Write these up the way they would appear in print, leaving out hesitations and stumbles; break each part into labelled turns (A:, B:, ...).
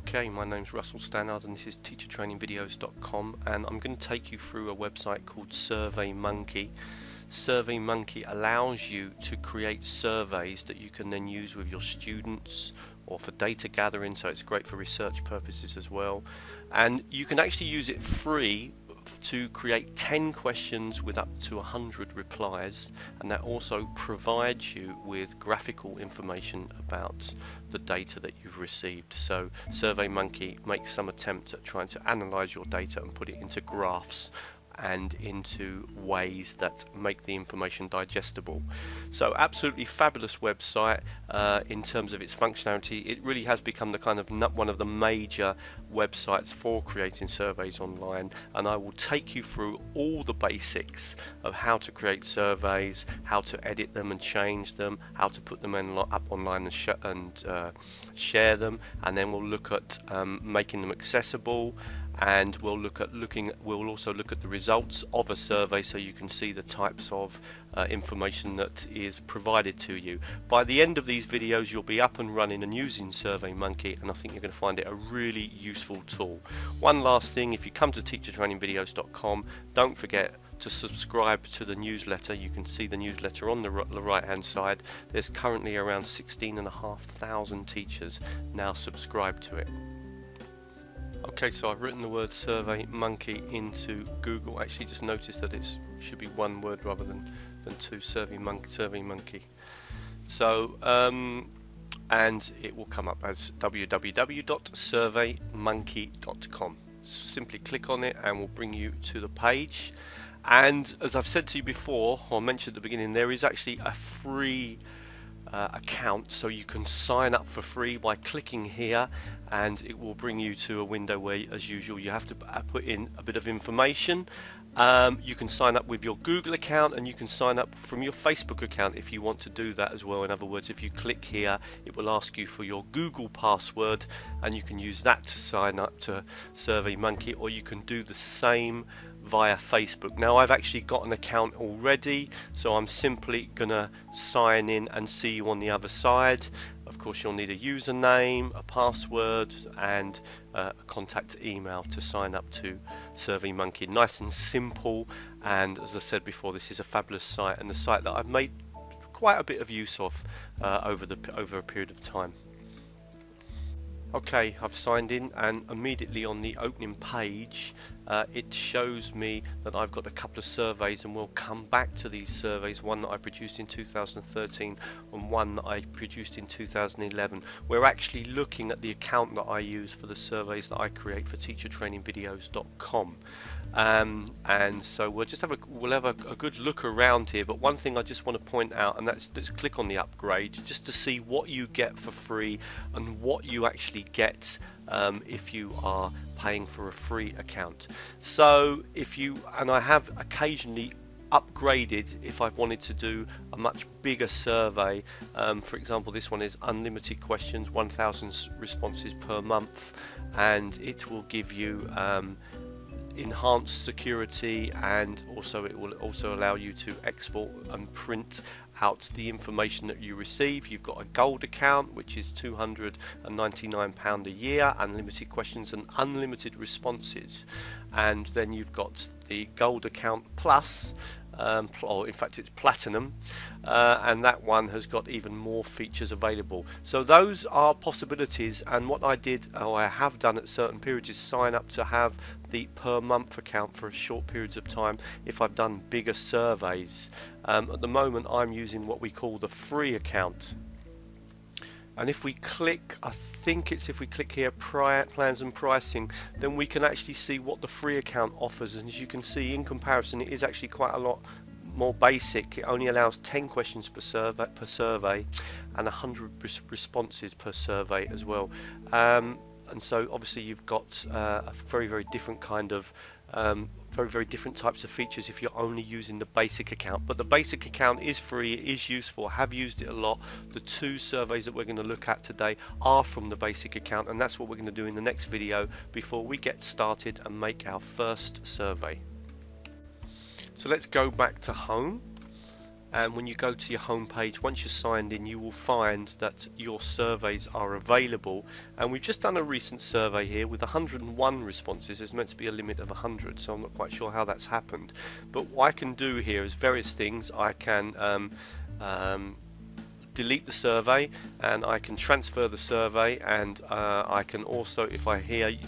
A: Okay, my name's Russell Stannard and this is teachertrainingvideos.com, and I'm going to take you through a website called SurveyMonkey. SurveyMonkey allows you to create surveys that you can then use with your students or for data gathering, so it's great for research purposes as well. And you can actually use it free to create 10 questions with up to 100 replies, and that also provides you with graphical information about the data that you've received. So SurveyMonkey makes some attempt at trying to analyze your data and put it into graphs and into ways that make the information digestible. So absolutely fabulous website in terms of its functionality. It really has become the kind of one of the major websites for creating surveys online, and I will take you through all the basics of how to create surveys, how to edit them and change them, how to put them up online and share them, and then we'll look at making them accessible. And we'll also look at the results of a survey, so you can see the types of information that is provided to you. By the end of these videos, you'll be up and running and using SurveyMonkey, and I think you're going to find it a really useful tool. One last thing, if you come to teachertrainingvideos.com, don't forget to subscribe to the newsletter. You can see the newsletter on the right hand side. There's currently around 16,500 teachers now subscribed to it. Okay, so I've written the word SurveyMonkey into Google. Actually, just noticed that it should be one word rather than two. SurveyMonkey. So, and it will come up as www.surveymonkey.com. So simply click on it and will bring you to the page. And as I've said to you before, or mentioned at the beginning, there is actually a free account, so you can sign up for free by clicking here, and it will bring you to a window where, as usual, you have to put in a bit of information. You can sign up with your Google account, and you can sign up from your Facebook account if you want to do that as well. In other words, if you click here, it will ask you for your Google password, and you can use that to sign up to SurveyMonkey, or you can do the same via Facebook. Now, I've actually got an account already, so I'm simply gonna sign in and see you on the other side. Of course, you'll need a username, a password, and a contact email to sign up to SurveyMonkey. Nice and simple, and as I said before, this is a fabulous site, and a site that I've made quite a bit of use of over a period of time. Okay, I've signed in, and immediately on the opening page it shows me that I've got a couple of surveys, and we'll come back to these surveys, one that I produced in 2013 and one that I produced in 2011. We're actually looking at the account that I use for the surveys that I create for teachertrainingvideos.com. And so we'll have a good look around here, but one thing I just want to point out, and let's click on the upgrade just to see what you get for free and what you actually get if you are paying for a free account. So I have occasionally upgraded if I've wanted to do a much bigger survey. For example, this one is unlimited questions, 1,000 responses per month, and it will give you enhanced security, and also it will also allow you to export and print out the information that you receive. You've got a gold account, which is £299 a year, unlimited questions and unlimited responses, and then you've got the gold account plus, or in fact it's platinum, and that one has got even more features available. So those are possibilities, and what I did, or I have done at certain periods, is sign up to have the per month account for a short periods of time if I've done bigger surveys. At the moment I'm using what we call the free account, and if we click, I think it's if we click here, plans and pricing, then we can actually see what the free account offers. And as you can see, in comparison, it is actually quite a lot more basic. It only allows 10 questions per survey and 100 responses per survey as well. And so obviously you've got a very different kind of very different types of features if you're only using the basic account. But the basic account is free, it is useful, I have used it a lot. The two surveys that we're going to look at today are from the basic account, and that's what we're going to do in the next video before we get started and make our first survey. So let's go back to home, and when you go to your home page, once you're signed in, you will find that your surveys are available. And we've just done a recent survey here with 101 responses. There's meant to be a limit of 100, so I'm not quite sure how that's happened. But what I can do here is various things. I can delete the survey, and I can transfer the survey, and I can also, if I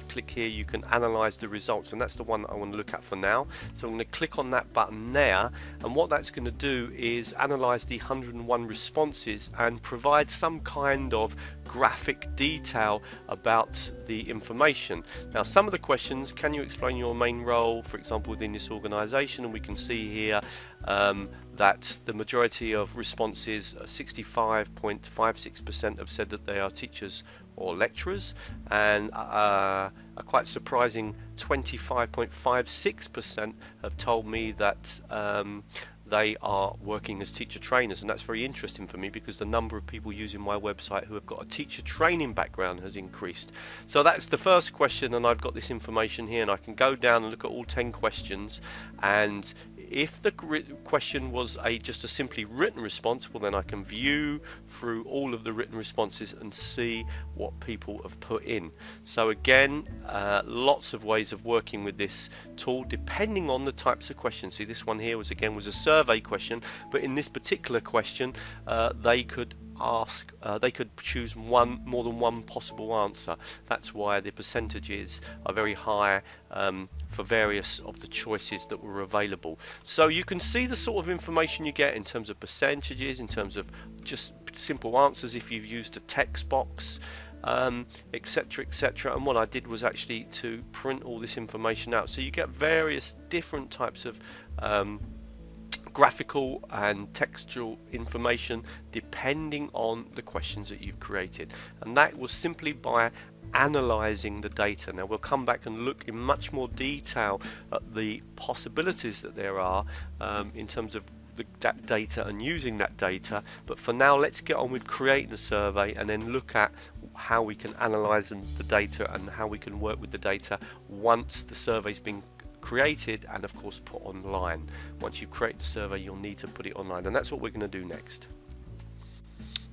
A: click here, you can analyze the results, and that's the one that I want to look at for now. So I'm going to click on that button there, and what that's going to do is analyze the 101 responses and provide some kind of graphic detail about the information. Now, some of the questions: can you explain your main role, for example, within this organization? And we can see here that the majority of responses, 65.56%, have said that they are teachers or lecturers, and a quite surprising 25.56% have told me that they are working as teacher trainers. And that's very interesting for me, because the number of people using my website who have got a teacher training background has increased. So that's the first question, and I've got this information here, and I can go down and look at all 10 questions, and if the question was just a simply written response, well, then I can view through all of the written responses and see what people have put in. So again, lots of ways of working with this tool depending on the types of questions. See, this one here was a survey question, but in this particular question they could choose more than one possible answer. That's why the percentages are very high for various of the choices that were available. So you can see the sort of information you get in terms of percentages, in terms of just simple answers if you've used a text box, etc, etc. And what I did was actually to print all this information out, so you get various different types of graphical and textual information depending on the questions that you've created, and that was simply by analyzing the data. Now we'll come back and look in much more detail at the possibilities that there are in terms of that data and using that data, but for now let's get on with creating a survey and then look at how we can analyze the data and how we can work with the data once the survey's been created and of course put online. Once you create the survey, you'll need to put it online, and that's what we're going to do next.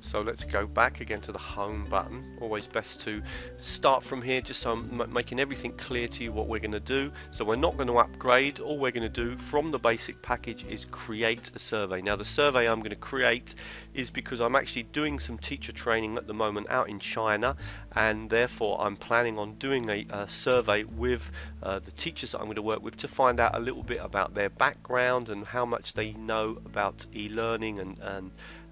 A: So let's go back again to the home button. Always best to start from here, just so I'm making everything clear to you what we're going to do. So we're not going to upgrade. All we're going to do from the basic package is create a survey. Now the survey I'm going to create is because I'm actually doing some teacher training at the moment out in China, and therefore I'm planning on doing a survey with the teachers that I'm going to work with to find out a little bit about their background and how much they know about e-learning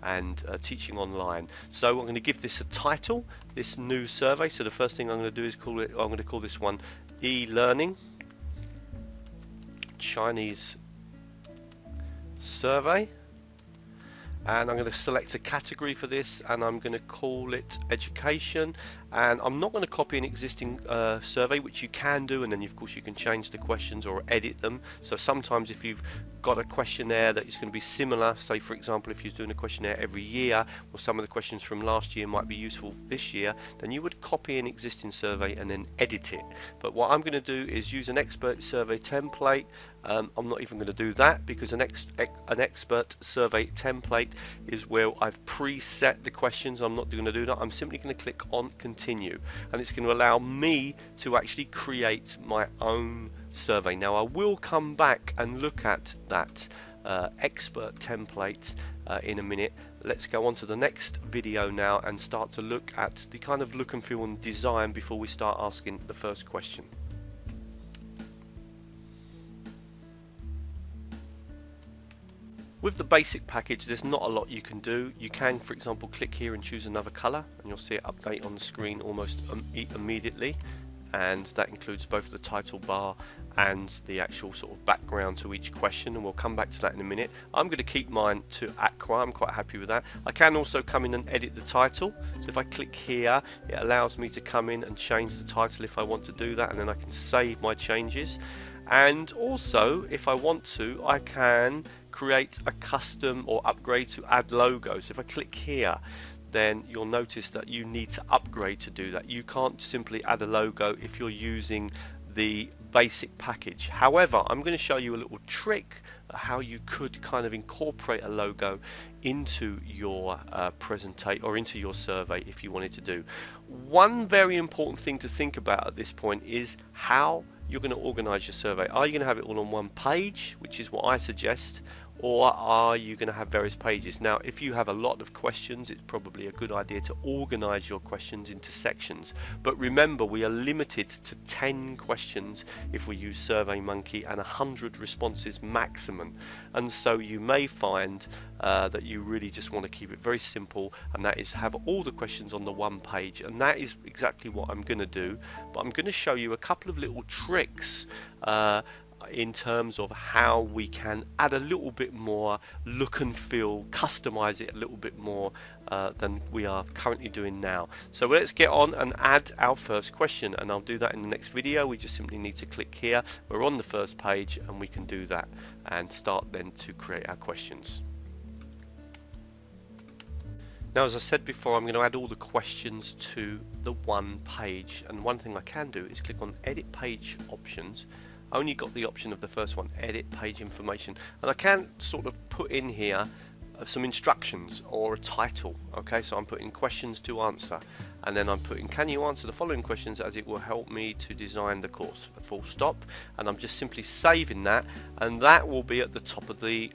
A: and teaching online. So I'm going to give this a title, this new survey. So the first thing I'm going to do is I'm going to call this one e-learning Chinese survey, and I'm going to select a category for this, and I'm going to call it education. And I'm not going to copy an existing survey, which you can do, and then of course you can change the questions or edit them. So sometimes if you've got a questionnaire that is going to be similar, say for example if you're doing a questionnaire every year, or some of the questions from last year might be useful this year, then you would copy an existing survey and then edit it. But what I'm going to do is use an expert survey template. I'm not even going to do that, because an expert survey template is where I've preset the questions. I'm not going to do that. I'm simply going to click on continue, and it's going to allow me to actually create my own survey. Now I will come back and look at that expert template in a minute. Let's go on to the next video now and start to look at the kind of look and feel and design before we start asking the first question. With the basic package, there's not a lot you can do. You can, for example, click here and choose another color, and you'll see it update on the screen almost immediately, and that includes both the title bar and the actual sort of background to each question, and we'll come back to that in a minute. I'm going to keep mine to aqua. I'm quite happy with that. I can also come in and edit the title. So if I click here, it allows me to come in and change the title if I want to do that, and then I can save my changes. And also, if I want to, I can create a custom or upgrade to add logos. If I click here, then you'll notice that you need to upgrade to do that. You can't simply add a logo if you're using the basic package. However, I'm going to show you a little trick how you could kind of incorporate a logo into your presentation or into your survey if you wanted to do. One very important thing to think about at this point is how you're going to organize your survey. Are you going to have it all on one page, which is what I suggest, or are you going to have various pages? Now, if you have a lot of questions, it's probably a good idea to organize your questions into sections. But remember, we are limited to 10 questions if we use SurveyMonkey and 100 responses maximum. And so you may find that you really just want to keep it very simple, and that is have all the questions on the one page. And that is exactly what I'm going to do. But I'm going to show you a couple of little tricks in terms of how we can add a little bit more look and feel, customize it a little bit more than we are currently doing now. So let's get on and add our first question, and I'll do that in the next video. We just simply need to click here. We're on the first page and we can do that and start then to create our questions. Now, as I said before, I'm going to add all the questions to the one page, and one thing I can do is click on edit page options. I only got the option of the first one, edit page information, and I can sort of put in here some instructions or a title. Okay, so I'm putting questions to answer, and then I'm putting, can you answer the following questions as it will help me to design the course, full stop. And I'm just simply saving that, and that will be at the top of the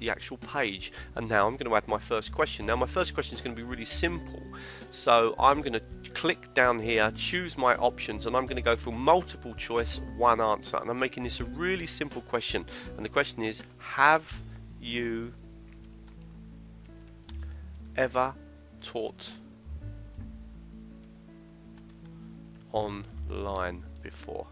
A: actual page. And now I'm going to add my first question. Now my first question is going to be really simple, so I'm going to click down here, choose my options, and I'm going to go for multiple choice, one answer. And I'm making this a really simple question, and the question is, have you ever taught online before?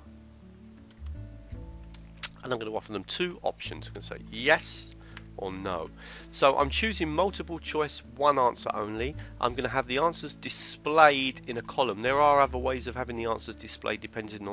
A: And I'm going to offer them two options. I'm going to say yes or no. So I'm choosing multiple choice, one answer only. I'm going to have the answers displayed in a column. There are other ways of having the answers displayed depending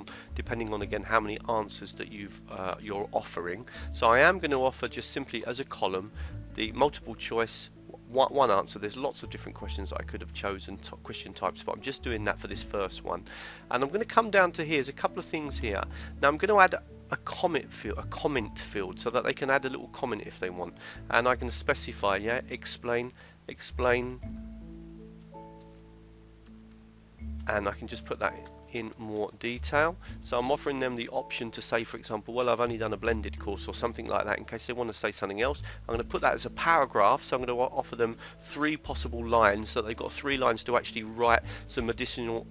A: on again how many answers that you're offering. So I am going to offer just simply as a column the multiple choice, one answer. There's lots of different questions that I could have chosen, question types, but I'm just doing that for this first one. And I'm going to come down to here. There's a couple of things here. Now I'm going to add a comment field, so that they can add a little comment if they want, and I can specify, yeah, explain, and I can just put that in more detail. So I'm offering them the option to say, for example, well, I've only done a blended course or something like that, in case they want to say something else. I'm going to put that as a paragraph, so I'm going to offer them 3 possible lines, so they've got 3 lines to actually write some additional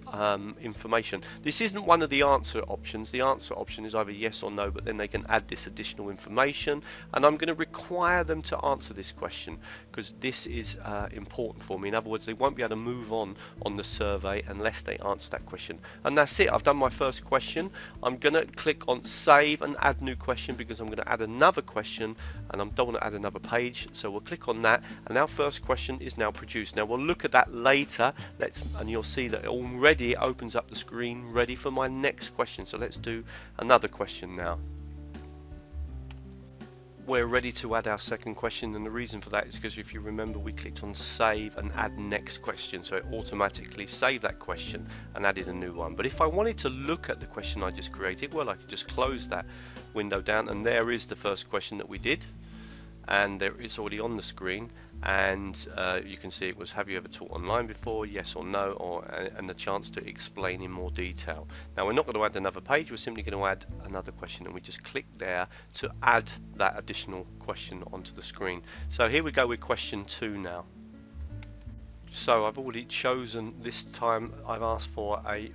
A: information. This isn't one of the answer options. The answer option is either yes or no, but then they can add this additional information, and I'm going to require them to answer this question because this is important for me. In other words, they won't be able to move on the survey unless they answer that question. And that's it. I've done my first question. I'm going to click on save and add new question because I'm going to add another question, and I don't want to add another page, so we'll click on that, and our first question is now produced. Now we'll look at that later, and you'll see that it already opens up the screen ready for my next question. So let's do another question now. We're ready to add our second question, and the reason for that is because if you remember, we clicked on save and add next question, so it automatically saved that question and added a new one. But if I wanted to look at the question I just created, well, I could just close that window down, and there is the first question that we did, and there it's already on the screen, and you can see it was, have you ever taught online before, yes or no, and the chance to explain in more detail. Now we're not going to add another page, we're simply going to add another question, and we just click there to add that additional question onto the screen. So here we go with question 2 now. So I've already chosen, this time I've asked for a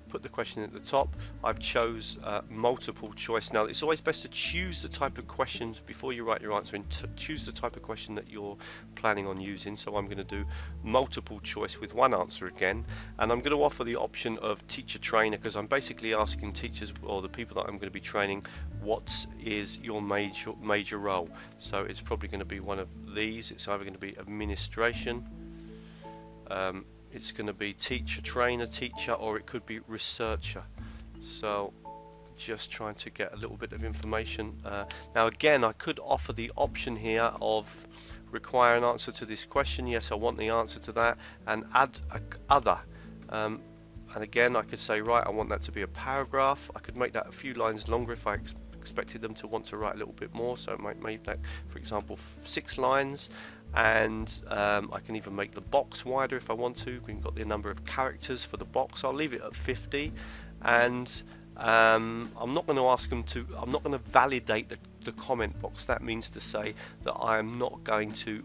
A: put the question at the top. I've chose multiple choice. Now it's always best to choose the type of questions before you write your answer, and choose the type of question that you're planning on using. So I'm going to do multiple choice with one answer again, and I'm going to offer the option of teacher trainer because I'm basically asking teachers or the people that I'm going to be training, what is your major role. So it's probably going to be one of these. It's either going to be administration, it's going to be teacher, trainer, teacher, or it could be researcher. So just trying to get a little bit of information. Now again, I could offer the option here of require an answer to this question. Yes, I want the answer to that, and add other. and again I could say, right, I want that to be a paragraph. I could make that a few lines longer if I expected them to want to write a little bit more, so I might make that, for example, 6 lines. And I can even make the box wider if I want to. We've got the number of characters for the box. I'll leave it at 50, and I'm not going to ask them to, I'm not going to validate the comment box. That means to say that I am not going to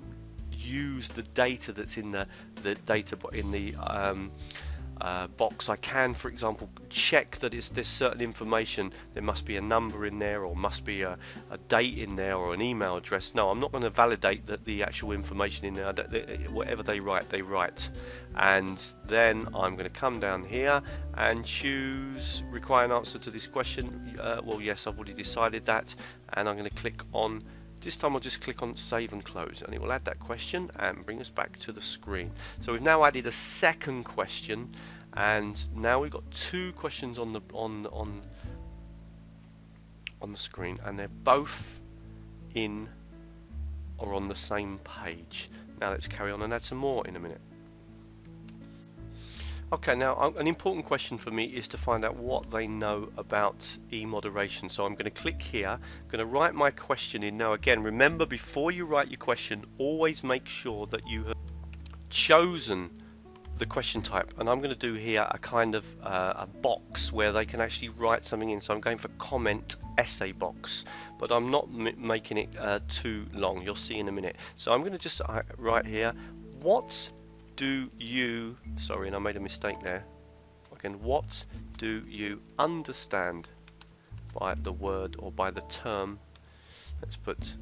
A: use the data that's in the data in the box. I can, for example, check that there's certain information. There must be a number in there, or must be a date in there, or an email address. No, I'm not going to validate that the actual information in there. Whatever they write. And then I'm going to come down here and choose require an answer to this question. Well, yes, I've already decided that, and I'm going to click on. This time I'll just click on save and close, and it will add that question and bring us back to the screen. So we've now added a second question, and now we've got 2 questions on the screen, and they're both in or on the same page. Now let's carry on and add some more in a minute. Okay, now an important question for me is to find out what they know about e-moderation. So I'm going to click here, I'm going to write my question in. Now again, remember, before you write your question, always make sure that you have chosen the question type. And I'm going to do here a kind of a box where they can actually write something in. So I'm going for comment essay box, but I'm not making it too long. You'll see in a minute. So I'm going to just write here, what do you, sorry, and I made a mistake there. Again, what do you understand by the word or by the term? Let's put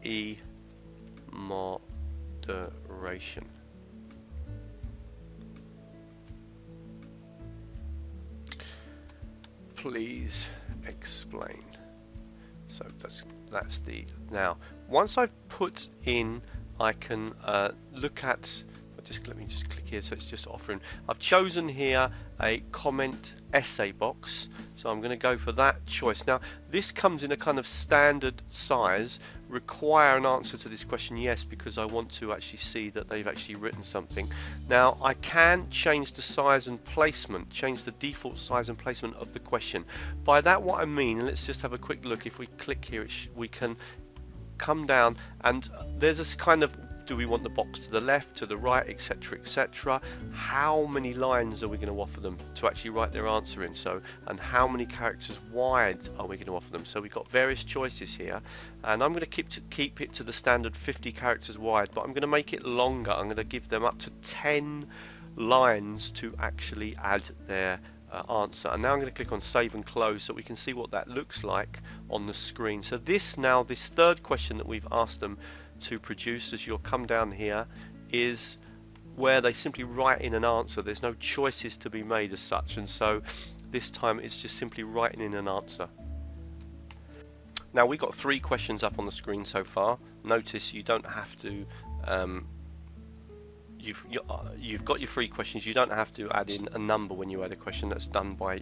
A: e-moderation. Please explain. So that's the, now once I've put in, I can look at, let me just click here, so it's just offering. I've chosen here a comment essay box, so I'm going to go for that choice. Now this comes in a kind of standard size. Require an answer to this question, yes, because I want to actually see that they've actually written something. Now I can change the size and placement, change the default size and placement of the question. By that what I mean, let's just have a quick look. If we click here, we can come down, and there's this kind of, do we want the box to the left, to the right, etc, etc. How many lines are we going to offer them to actually write their answer in? So, and how many characters wide are we going to offer them? So we've got various choices here, and I'm going to keep it to the standard 50 characters wide, but I'm going to make it longer. I'm going to give them up to 10 lines to actually add their answer. And now I'm going to click on save and close, so we can see what that looks like on the screen. So this third question that we've asked them to produce, as you'll come down here, is where they simply write in an answer. There's no choices to be made as such, and so this time it's just simply writing in an answer. Now we've got 3 questions up on the screen so far. Notice you don't have to you've got your 3 questions. You don't have to add in a number when you add a question. That's done by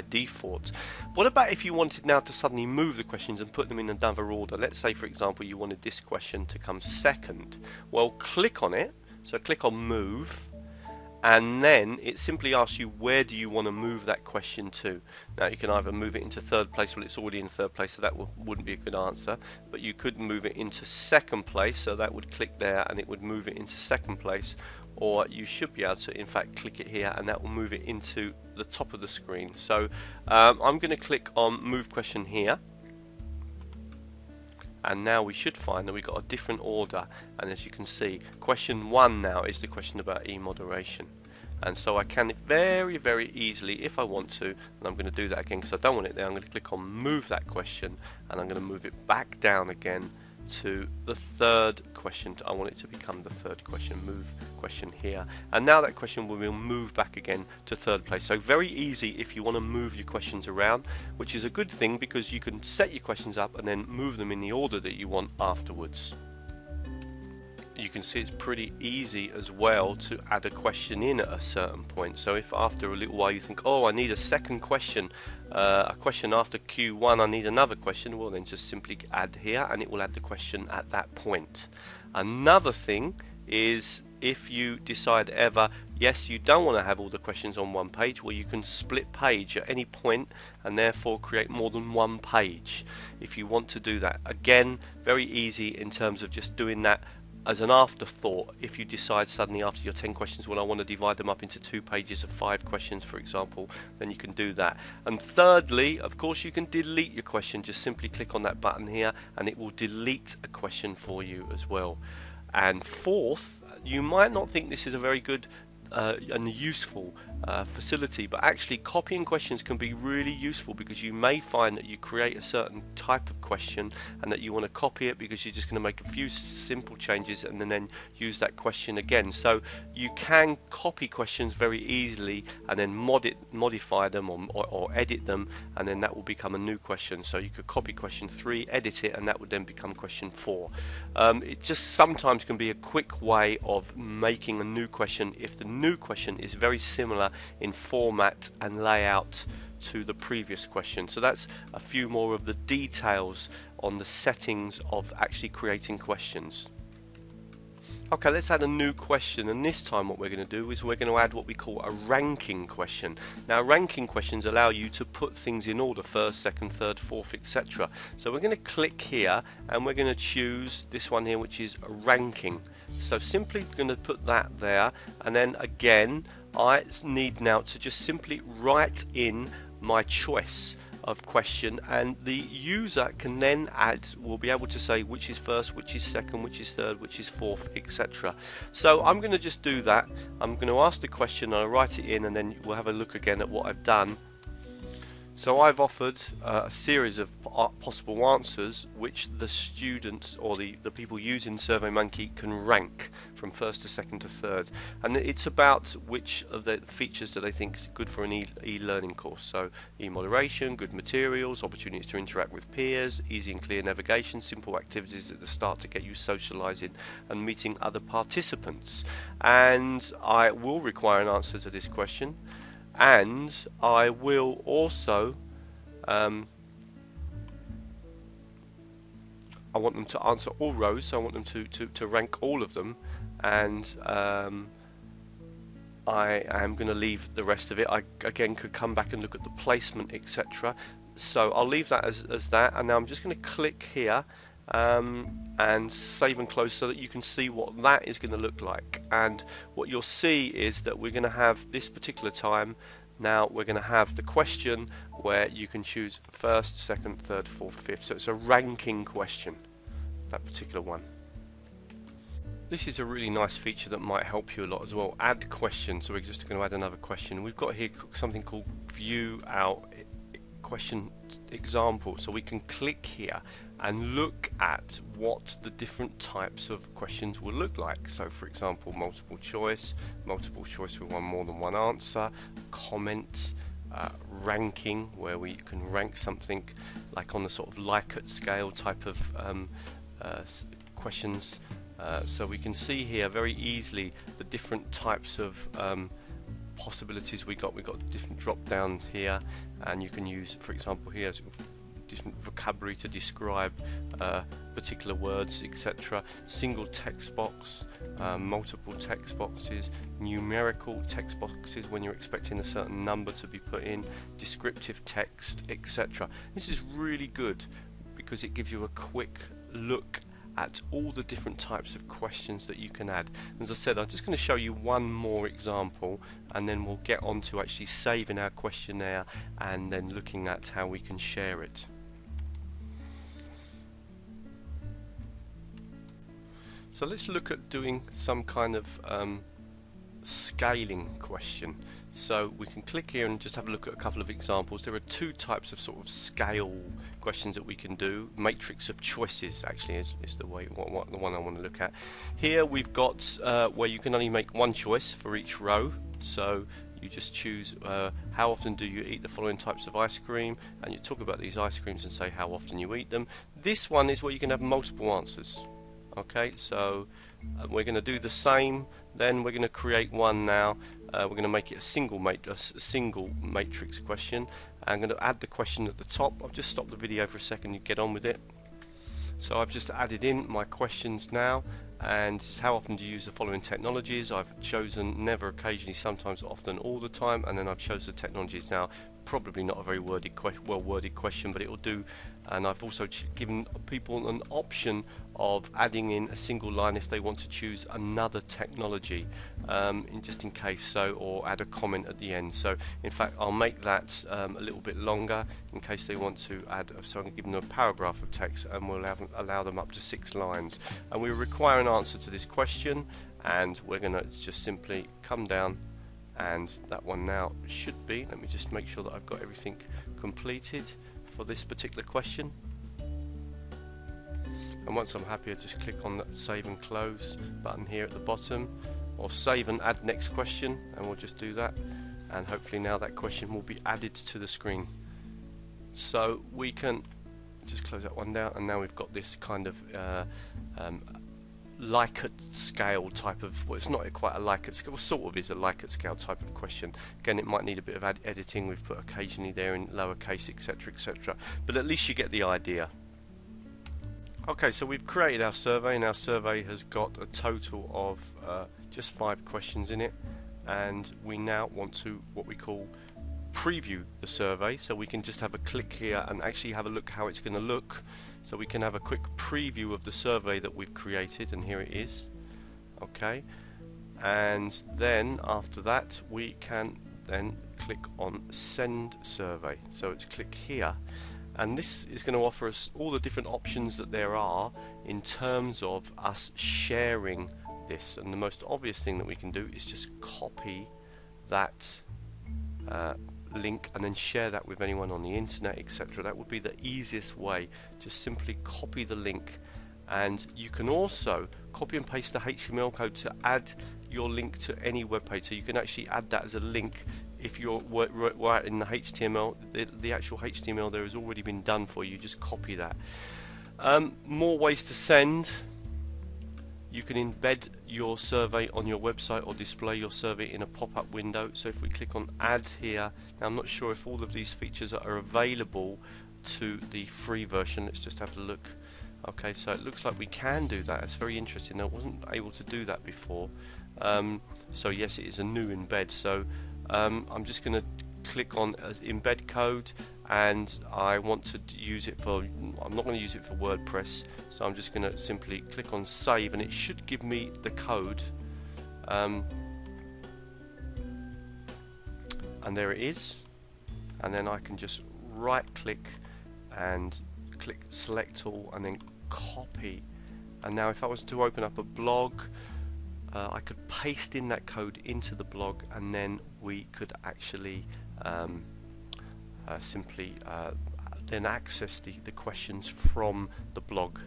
A: default. What about if you wanted now to suddenly move the questions and put them in another order? Let's say, for example, you wanted this question to come second. Well, click on it. So click on move, and then it simply asks you, where do you want to move that question to? Now you can either move it into third place. Well, it's already in third place, so that wouldn't be a good answer, but you could move it into second place, so that would click there and it would move it into second place. Or you should be able to, in fact, click it here and that will move it into the top of the screen. So I'm going to click on move question here, and now we should find that we've got a different order. And as you can see, question 1 now is the question about e-moderation, and so I can very, very easily, if I want to, and I'm going to do that again because I don't want it there, I'm going to click on move that question, and I'm going to move it back down again to the third question. I want it to become the third question, move question here, and now that question will move back again to third place. So very easy if you want to move your questions around, which is a good thing because you can set your questions up and then move them in the order that you want afterwards. You can see it's pretty easy as well to add a question in at a certain point. So if after a little while you think, oh, I need a second question, a question after Q1, I need another question, well then just simply add here and it will add the question at that point. Another thing is if you decide ever, yes, you don't want to have all the questions on one page, well, you can split page at any point and therefore create more than one page if you want to do that. Again, very easy in terms of just doing that as an afterthought. If you decide suddenly after your 10 questions, well, I want to divide them up into 2 pages of 5 questions, for example, then you can do that. And thirdly, of course, you can delete your question. Just simply click on that button here and it will delete a question for you as well. And fourth, you might not think this is a very good and useful facility, but actually copying questions can be really useful, because you may find that you create a certain type of question and that you want to copy it because you're just going to make a few simple changes and then use that question again. So you can copy questions very easily and then modify them or edit them, and then that will become a new question. So you could copy question 3, edit it, and that would then become question 4. It just sometimes can be a quick way of making a new question if the new question is very similar in format and layout to the previous question. So that's a few more of the details on the settings of actually creating questions. Okay, let's add a new question, and this time what we're going to do is we're going to add what we call a ranking question. Now, ranking questions allow you to put things in order: first, second, third, fourth, etc. So we're going to click here and we're going to choose this one here, which is ranking. So simply going to put that there, and then again I need now to just simply write in my choice of question, and the user can then will be able to say which is first, which is second, which is third, which is fourth, etc. So I'm going to just do that. I'm going to ask the question, I'll write it in, and then we'll have a look again at what I've done. So I've offered a series of possible answers which the students or the people using SurveyMonkey can rank from first to second to third, and it's about which of the features that they think is good for an e-learning course. So e-moderation, good materials, opportunities to interact with peers, easy and clear navigation, simple activities at the start to get you socializing and meeting other participants. And I will require an answer to this question. And I will also I want them to answer all rows, so I want them to rank all of them, and I am going to leave the rest of it. I again could come back and look at the placement, etc. So I'll leave that as that, and now I'm just going to click here and save and close so that you can see what that is going to look like. And what you'll see is that we're going to have this particular time. Now we're going to have the question where you can choose first, second, third, fourth, fifth. So it's a ranking question, that particular one. This is a really nice feature that might help you a lot as well. Add question. So we're just going to add another question. We've got here something called view our question example. So we can click here and look at what the different types of questions will look like. So for example, multiple choice with more than one answer, comments, ranking, where we can rank something like on the sort of Likert scale type of questions. So we can see here very easily the different types of possibilities we got. We've got different drop downs here, and you can use, for example, here different vocabulary to describe particular words, etc. Single text box, multiple text boxes, numerical text boxes when you're expecting a certain number to be put in, descriptive text, etc. This is really good because it gives you a quick look at all the different types of questions that you can add. As I said, I'm just going to show you one more example, and then we'll get on to actually saving our questionnaire and then looking at how we can share it. So let's look at doing some kind of scaling question. So we can click here and just have a look at a couple of examples. There are two types of sort of scale questions that we can do. Matrix of choices actually is the way the one I want to look at. Here we've got where you can only make one choice for each row. So you just choose how often do you eat the following types of ice cream, and you talk about these ice creams and say how often you eat them. This one is where you can have multiple answers. Okay, so we're going to do the same. Then we're going to create one now. We're going to make it a single matrix question. I'm going to add the question at the top. I've just stopped the video for a second. You get on with it. So I've just added in my questions now, and this is how often do you use the following technologies. I've chosen never, occasionally, sometimes, often, all the time, and then I've chosen the technologies. Now, probably not a very well worded question, but it will do. And I've also given people an option of adding in a single line if they want to choose another technology, just in case, so, or add a comment at the end. So in fact I'll make that a little bit longer in case they want to add, so I'm going to give them a paragraph of text, and we'll allow them up to 6 lines. And we require an answer to this question, and we're going to just simply come down, and that one now should be, let me just make sure that I've got everything completed for this particular question. And once I'm happy, I just click on that save and close button here at the bottom, or save and add next question, and we'll just do that, and hopefully now that question will be added to the screen. So we can just close that one down, and now we've got this kind of Likert scale type of, well, it's not quite a Likert scale, well, sort of is a Likert scale type of question. Again, it might need a bit of editing. We've put occasionally there in lowercase, etc, etc, but at least you get the idea. Okay, so we've created our survey, and our survey has got a total of just 5 questions in it, and we now want to, what we call, preview the survey. So we can just have a click here and actually have a look how it's going to look. So we can have a quick preview of the survey that we've created, and here it is. Okay, and then after that we can then click on send survey. So it's click here, and this is going to offer us all the different options that there are in terms of us sharing this. And the most obvious thing that we can do is just copy that link and then share that with anyone on the internet, etc. That would be the easiest way. Just simply copy the link, and you can also copy and paste the HTML code to add your link to any web page. So you can actually add that as a link if you're right in the HTML. The actual HTML there has already been done for you. Just copy that. More ways to send. You can embed your survey on your website or display your survey in a pop-up window. So if we click on add here, now I'm not sure if all of these features are available to the free version. Let's just have a look. Okay, so it looks like we can do that. It's very interesting. I wasn't able to do that before. So yes, it is a new embed. So I'm just going to click on embed code, and I want to use it for, I'm not going to use it for WordPress, so I'm just going to simply click on save, and it should give me the code, and there it is. And then I can just right click and click select all and then copy. And now if I was to open up a blog, I could paste in that code into the blog, and then we could actually simply then access the questions from the blog.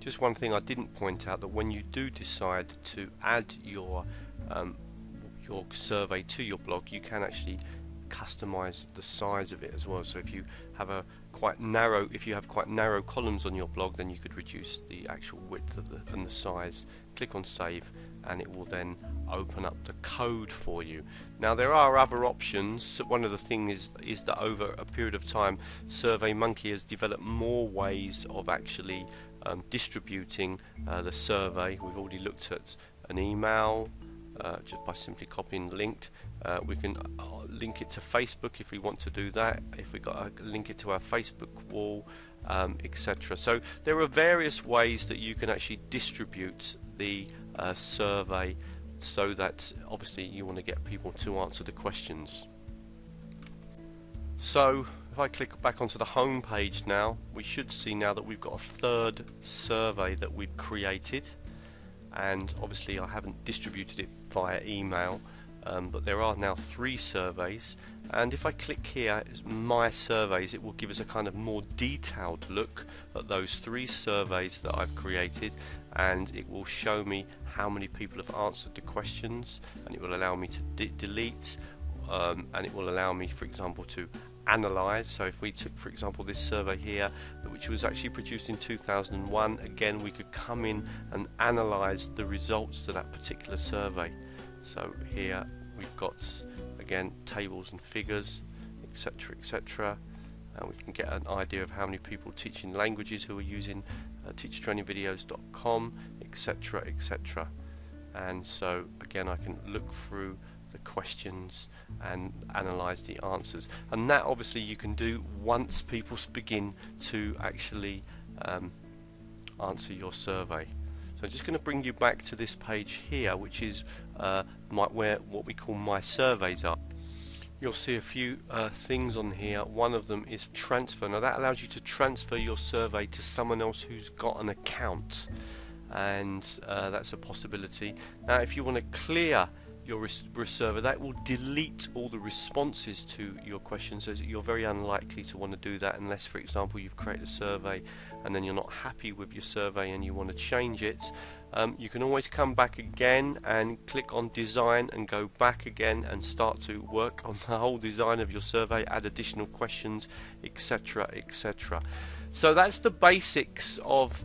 A: Just one thing I didn't point out, that when you do decide to add your survey to your blog, you can actually customize the size of it as well. So if you have quite narrow columns on your blog, then you could reduce the actual width of and the size. Click on save, and it will then open up the code for you. Now there are other options. One of the things is that over a period of time, SurveyMonkey has developed more ways of actually distributing the survey. We've already looked at an email, just by simply copying the link. We can link it to Facebook if we want to do that, if we got to link it to our Facebook wall, etc. So there are various ways that you can actually distribute the survey, so that obviously you want to get people to answer the questions. So if I click back onto the home page now, we should see now that we've got a third survey that we've created, and obviously I haven't distributed it via email, but there are now 3 surveys. And if I click here, my surveys, it will give us a kind of more detailed look at those 3 surveys that I've created, and it will show me how many people have answered the questions, and it will allow me to delete, and it will allow me, for example, to analyze. So if we took, for example, this survey here, which was actually produced in 2001, again we could come in and analyze the results to that particular survey. So here we've got, again, tables and figures, etc, etc, and we can get an idea of how many people teaching languages who are using teachertrainingvideos.com, etc., etc. And so again, I can look through the questions and analyze the answers, and that obviously you can do once people begin to actually answer your survey. So I'm just going to bring you back to this page here, which is where what we call my surveys are. You'll see a few things on here. One of them is transfer. Now that allows you to transfer your survey to someone else who's got an account, and that's a possibility. Now if you want to clear your survey, that will delete all the responses to your questions, so you're very unlikely to want to do that unless, for example, you've created a survey and then you're not happy with your survey and you want to change it. You can always come back again and click on design and go back again and start to work on the whole design of your survey, add additional questions, etc., etc. So that's the basics of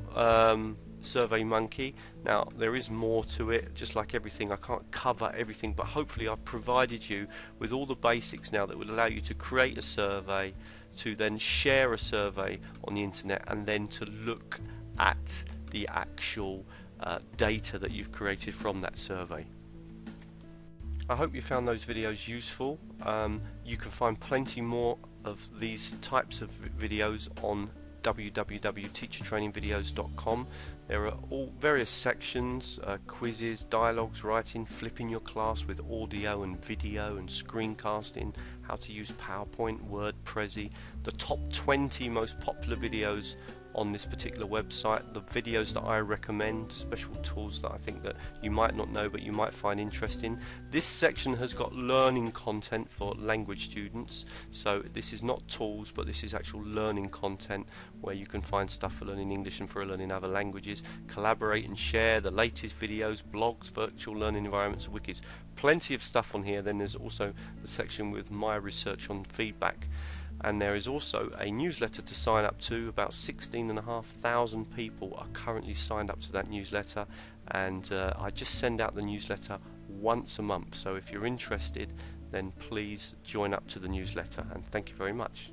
A: SurveyMonkey. Now there is more to it, just like everything. I can't cover everything, but hopefully I've provided you with all the basics now that will allow you to create a survey, to then share a survey on the internet, and then to look at the actual data that you've created from that survey. I hope you found those videos useful. You can find plenty more of these types of videos on www.teachertrainingvideos.com. There are all various sections, quizzes, dialogues, writing, flipping your class with audio and video and screencasting, how to use PowerPoint, Word, Prezi, the top 20 most popular videos on this particular website, the videos that I recommend, special tools that I think that you might not know but you might find interesting. This section has got learning content for language students, so this is not tools, but this is actual learning content where you can find stuff for learning English and for learning other languages. Collaborate and share the latest videos, blogs, virtual learning environments, wikis. Plenty of stuff on here. Then there's also the section with my research on feedback. And there is also a newsletter to sign up to. About 16,500 people are currently signed up to that newsletter, and I just send out the newsletter once a month. So if you're interested, then please join up to the newsletter, and thank you very much.